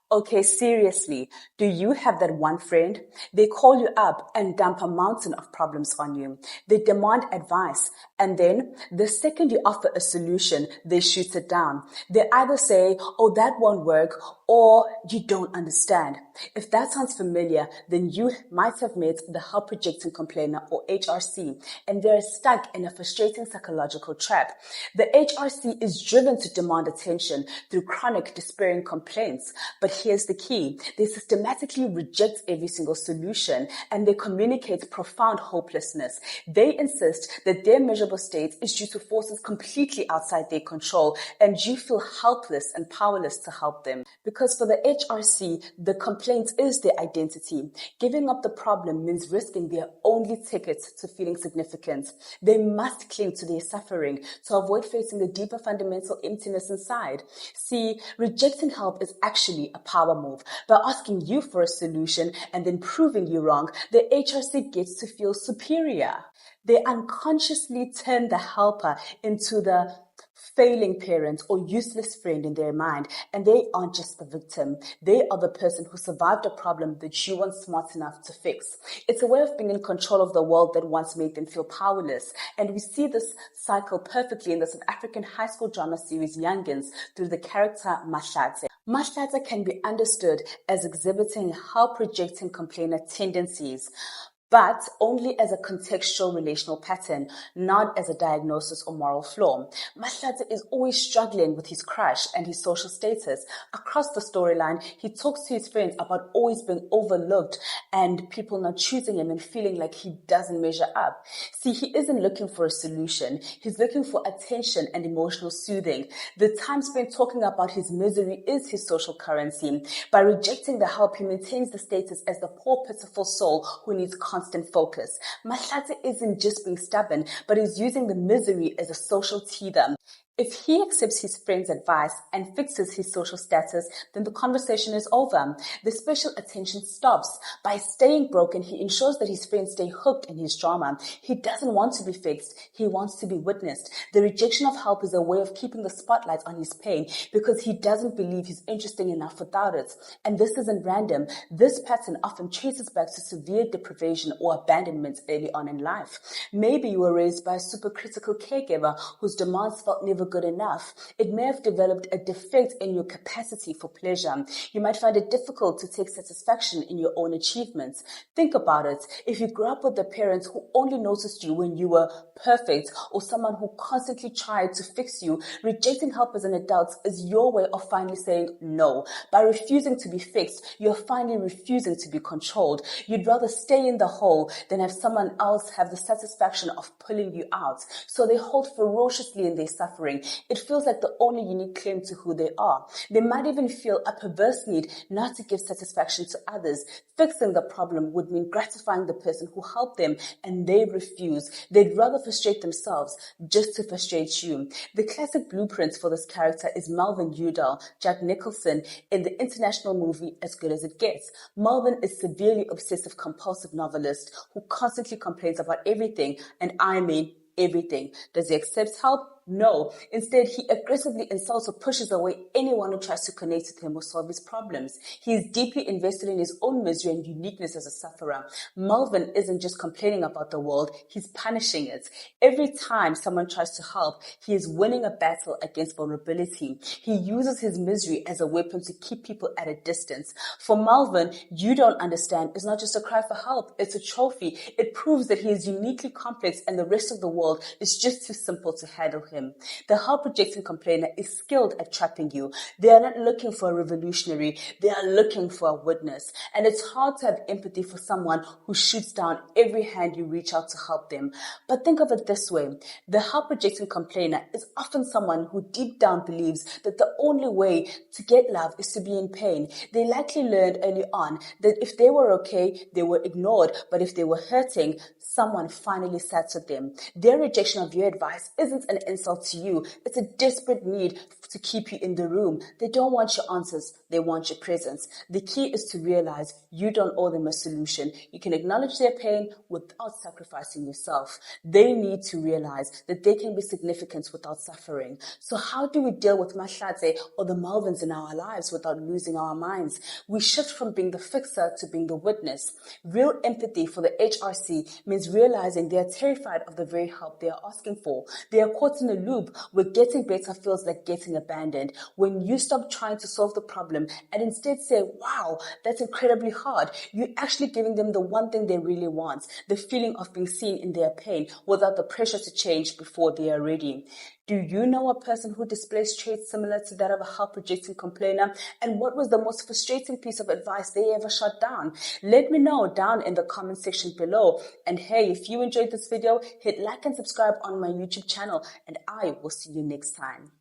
Okay, seriously, do you have that one friend? They call you up and dump a mountain of problems on you. They demand advice, and then the second you offer a solution, they shoot it down. They either say, oh, that won't work, or you don't understand. If that sounds familiar, then you might have met the help rejecting complainer, or HRC, and they're stuck in a frustrating psychological trap. The HRC is driven to demand attention through chronic despairing complaints, but here's the key. They systematically reject every single solution, and they communicate profound hopelessness. They insist that their miserable state is due to forces completely outside their control, and you feel helpless and powerless to help them. Because for the HRC, the complaint is their identity. Giving up the problem means risking their only ticket to feeling significant. They must cling to their suffering to avoid facing the deeper fundamental emptiness inside. See, rejecting help is actually a power move. By asking you for a solution and then proving you wrong, the HRC gets to feel superior. They unconsciously turn the helper into the failing parent or useless friend in their mind, and they aren't just the victim. They are the person who survived a problem that you weren't smart enough to fix. It's a way of being in control of the world that once made them feel powerless, and we see this cycle perfectly in the South African high school drama series Youngins through the character Mahlatse. Mahlatse can be understood as exhibiting help-rejecting complainer tendencies, but only as a contextual relational pattern, not as a diagnosis or moral flaw. Mahlatse is always struggling with his crush and his social status. Across the storyline, he talks to his friends about always being overlooked and people not choosing him and feeling like he doesn't measure up. See, he isn't looking for a solution. He's looking for attention and emotional soothing. The time spent talking about his misery is his social currency. By rejecting the help, he maintains the status as the poor, pitiful soul who needs constant focus. Mahlatse isn't just being stubborn, but is using the misery as a social tether. If he accepts his friend's advice and fixes his social status, then the conversation is over. The special attention stops. By staying broken, he ensures that his friends stay hooked in his drama. He doesn't want to be fixed. He wants to be witnessed. The rejection of help is a way of keeping the spotlight on his pain because he doesn't believe he's interesting enough without it. And this isn't random. This pattern often traces back to severe deprivation or abandonment early on in life. Maybe you were raised by a supercritical caregiver whose demands felt never good enough. It may have developed a defect in your capacity for pleasure. You might find it difficult to take satisfaction in your own achievements. Think about it. If you grew up with a parent who only noticed you when you were perfect, or someone who constantly tried to fix you, rejecting help as an adult is your way of finally saying no. By refusing to be fixed, you're finally refusing to be controlled. You'd rather stay in the hole than have someone else have the satisfaction of pulling you out. So they hold ferociously in their suffering. It feels like the only unique claim to who they are. They might even feel a perverse need not to give satisfaction to others. Fixing the problem would mean gratifying the person who helped them, and they refuse. They'd rather frustrate themselves just to frustrate you. The classic blueprint for this character is Melvin Udall, Jack Nicholson, in the international movie As Good As It Gets. Melvin is a severely obsessive-compulsive novelist who constantly complains about everything, and I mean everything. Does he accept help? No. Instead, he aggressively insults or pushes away anyone who tries to connect with him or solve his problems. He is deeply invested in his own misery and uniqueness as a sufferer. Melvin isn't just complaining about the world, he's punishing it. Every time someone tries to help, he is winning a battle against vulnerability. He uses his misery as a weapon to keep people at a distance. For Melvin, you don't understand is not just a cry for help, it's a trophy. It proves that he is uniquely complex and the rest of the world is just too simple to handle him. The help-rejecting complainer is skilled at trapping you. They are not looking for a revolutionary. They are looking for a witness. And it's hard to have empathy for someone who shoots down every hand you reach out to help them. But think of it this way. The help-rejecting complainer is often someone who deep down believes that the only way to get love is to be in pain. They likely learned early on that if they were okay, they were ignored. But if they were hurting, someone finally sat with them. Their rejection of your advice isn't an insult themselves to you. It's a desperate need to keep you in the room. They don't want your answers. They want your presence. The key is to realize you don't owe them a solution. You can acknowledge their pain without sacrificing yourself. They need to realize that they can be significant without suffering. So how do we deal with Mahlatse or the Malvins in our lives without losing our minds? We shift from being the fixer to being the witness. Real empathy for the HRC means realizing they are terrified of the very help they are asking for. They are caught in a loop where getting better feels like getting abandoned. When you stop trying to solve the problem and instead say, wow, that's incredibly hard, you're actually giving them the one thing they really want, the feeling of being seen in their pain without the pressure to change before they are ready. Do you know a person who displays traits similar to that of a help-rejecting complainer? And what was the most frustrating piece of advice they ever shot down? Let me know down in the comment section below. And hey, if you enjoyed this video, hit like and subscribe on my YouTube channel, and I will see you next time.